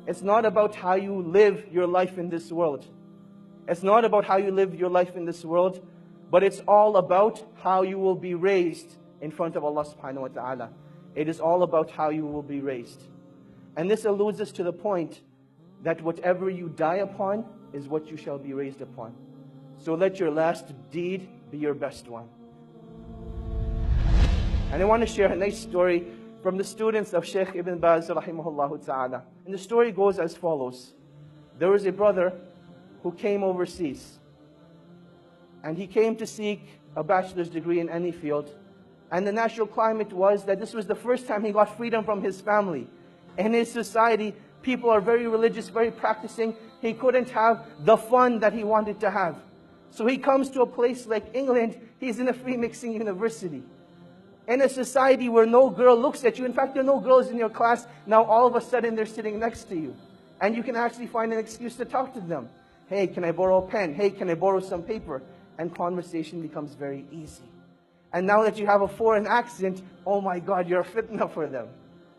It's not about how you live your life in this world. It's not about how you live your life in this world, but it's all about how you will be raised in front of Allah subhanahu wa ta'ala. It is all about how you will be raised. And this alludes us to the point that whatever you die upon is what you shall be raised upon. So let your last deed be your best one. And I want to share a nice story from the students of Sheikh Ibn Baz rahimahullah ta'ala. And the story goes as follows. There was a brother who came overseas. And he came to seek a bachelor's degree in any field. And the natural climate was that this was the first time he got freedom from his family. In his society, people are very religious, very practicing. He couldn't have the fun that he wanted to have. So he comes to a place like England. He's in a free mixing university. In a society where no girl looks at you. In fact, there are no girls in your class. Now all of a sudden they're sitting next to you. And you can actually find an excuse to talk to them. Hey, can I borrow a pen? Hey, can I borrow some paper? And conversation becomes very easy. And now that you have a foreign accent, oh my God, you're a fitna for them.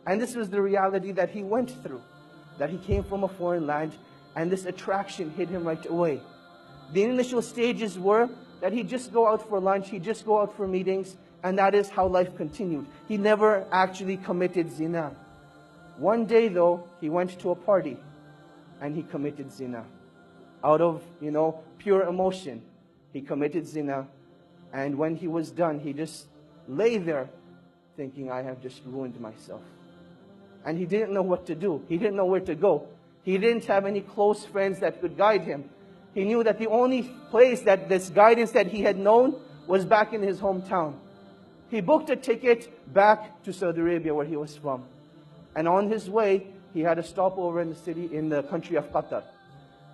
And this was the reality that he went through. That he came from a foreign land, and this attraction hit him right away. The initial stages were that he'd just go out for lunch, he'd just go out for meetings, and that is how life continued. He never actually committed zina. One day though, he went to a party, and he committed zina. Out of, pure emotion, he committed zina. And when he was done, he just lay there thinking, I have just ruined myself. And he didn't know what to do. He didn't know where to go. He didn't have any close friends that could guide him. He knew that the only place that this guidance that he had known was back in his hometown. He booked a ticket back to Saudi Arabia where he was from. And on his way, he had a stopover in the country of Qatar.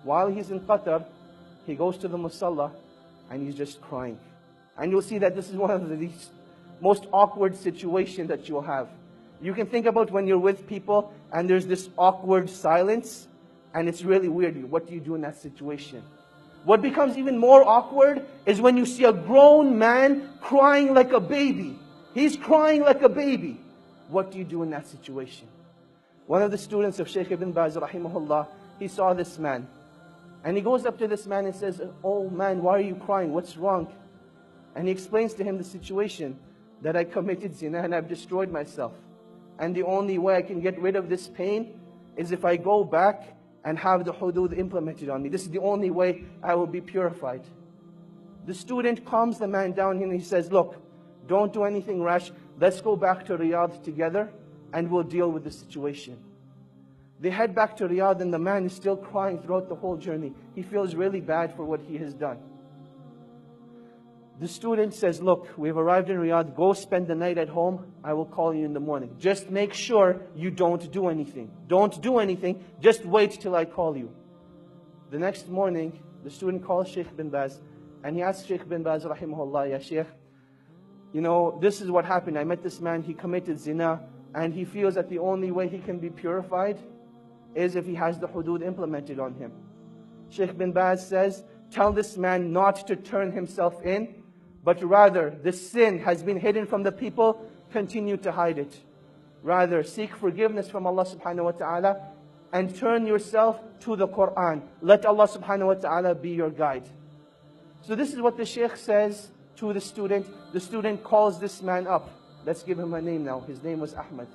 While he's in Qatar, he goes to the musalla and he's just crying. And you'll see that this is one of the most awkward situations that you'll have. You can think about when you're with people and there's this awkward silence and it's really weird. What do you do in that situation? What becomes even more awkward is when you see a grown man crying like a baby. He's crying like a baby. What do you do in that situation? One of the students of Sheikh Ibn Baz rahimahullah, he saw this man. And he goes up to this man and says, oh man, why are you crying? What's wrong? And he explains to him the situation, that I committed zina and I've destroyed myself. And the only way I can get rid of this pain is if I go back and have the hudud implemented on me. This is the only way I will be purified. The student calms the man down and he says, look, don't do anything rash. Let's go back to Riyadh together and we'll deal with the situation. They head back to Riyadh and the man is still crying throughout the whole journey. He feels really bad for what he has done. The student says, look, we've arrived in Riyadh. Go spend the night at home. I will call you in the morning. Just make sure you don't do anything. Don't do anything. Just wait till I call you. The next morning, the student calls Sheikh Ibn Baz and he asks Sheikh Ibn Baz, rahimahullah, Ya Sheikh, this is what happened. I met this man, he committed zina, and he feels that the only way he can be purified is if he has the hudud implemented on him. Sheikh Ibn Baz says, tell this man not to turn himself in, but rather, the sin has been hidden from the people, continue to hide it. Rather, seek forgiveness from Allah subhanahu wa ta'ala and turn yourself to the Quran. Let Allah subhanahu wa ta'ala be your guide. So this is what the Shaykh says to the student. The student calls this man up. Let's give him a name now. His name was Ahmad.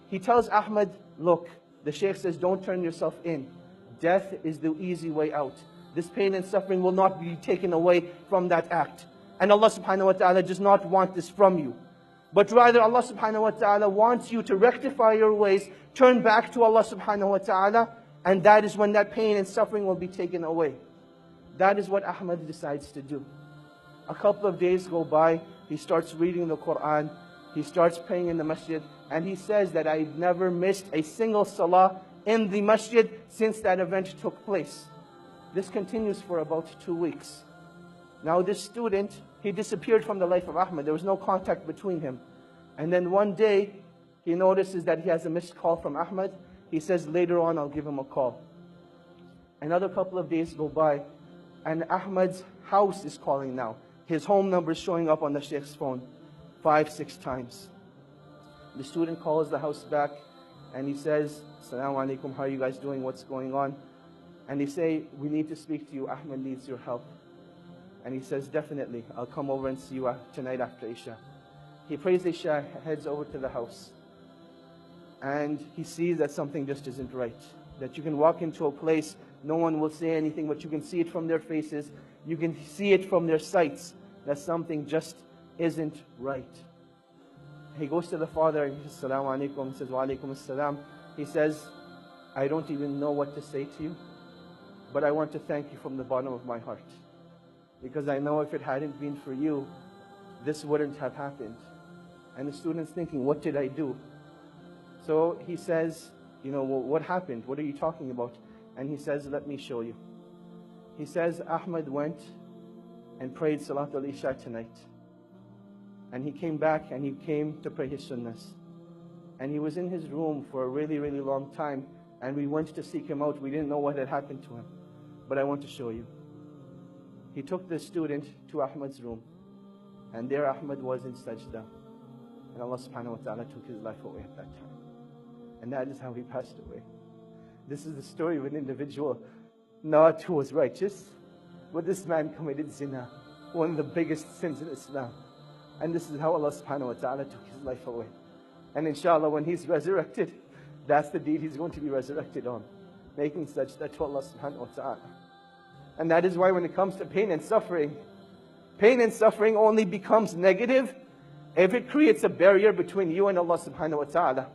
He tells Ahmad, look, the Shaykh says, don't turn yourself in. Death is the easy way out. This pain and suffering will not be taken away from that act. And Allah subhanahu wa ta'ala does not want this from you. But rather Allah subhanahu wa ta'ala wants you to rectify your ways, turn back to Allah subhanahu wa ta'ala, and that is when that pain and suffering will be taken away. That is what Ahmad decides to do. A couple of days go by, he starts reading the Quran, he starts praying in the masjid, and he says that I've never missed a single salah in the masjid since that event took place. This continues for about 2 weeks. Now this student, he disappeared from the life of Ahmad. There was no contact between him. And then one day, he notices that he has a missed call from Ahmad. He says, later on, I'll give him a call. Another couple of days go by, and Ahmad's house is calling now. His home number is showing up on the Sheikh's phone 5, 6 times. The student calls the house back, And he says, Assalamu alaikum, how are you guys doing? What's going on? And they say, we need to speak to you. Ahmad needs your help. And he says, definitely, I'll come over and see you tonight after Isha. He prays Isha, heads over to the house. And he sees that something just isn't right. That you can walk into a place, no one will say anything, but you can see it from their faces. You can see it from their sights, that something just isn't right. He goes to the father and he says, Assalamu alaikum. He says, Wa alaikum assalam. He says, I don't even know what to say to you, but I want to thank you from the bottom of my heart. Because I know if it hadn't been for you, this wouldn't have happened. And the student's thinking, what did I do? So he says, well, what happened? What are you talking about? And he says, let me show you. He says, Ahmad went and prayed Salatul Isha tonight. And he came back and he came to pray his sunnahs. And he was in his room for a really, really long time. And we went to seek him out. We didn't know what had happened to him. But I want to show you. He took the student to Ahmad's room. And there Ahmad was in sajda. And Allah subhanahu wa ta'ala took his life away at that time. And that is how he passed away. This is the story of an individual, not who was righteous, but this man committed zina, one of the biggest sins in Islam. And this is how Allah subhanahu wa ta'ala took his life away. And inshallah, when he's resurrected, that's the deed he's going to be resurrected on, making sajda to Allah subhanahu wa ta'ala. And that is why when it comes to pain and suffering only becomes negative if it creates a barrier between you and Allah subhanahu wa ta'ala.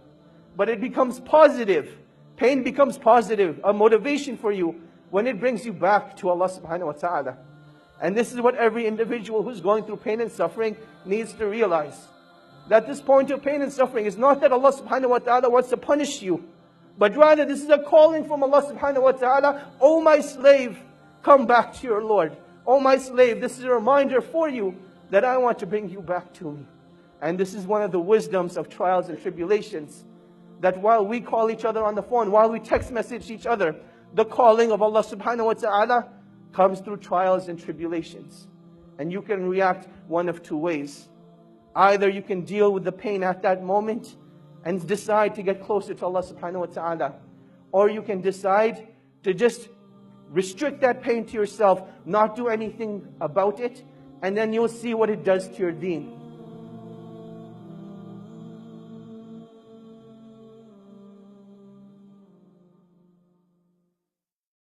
But it becomes positive. Pain becomes positive, a motivation for you when it brings you back to Allah subhanahu wa ta'ala. And this is what every individual who's going through pain and suffering needs to realize. That this point of pain and suffering is not that Allah subhanahu wa ta'ala wants to punish you, but rather this is a calling from Allah subhanahu wa ta'ala. Oh my slave, come back to your Lord. Oh my slave, this is a reminder for you that I want to bring you back to me. And this is one of the wisdoms of trials and tribulations. That while we call each other on the phone, while we text message each other, the calling of Allah subhanahu wa ta'ala comes through trials and tribulations. And you can react one of two ways. Either you can deal with the pain at that moment and decide to get closer to Allah subhanahu wa ta'ala. Or you can decide to just restrict that pain to yourself, not do anything about it, and then you'll see what it does to your deen.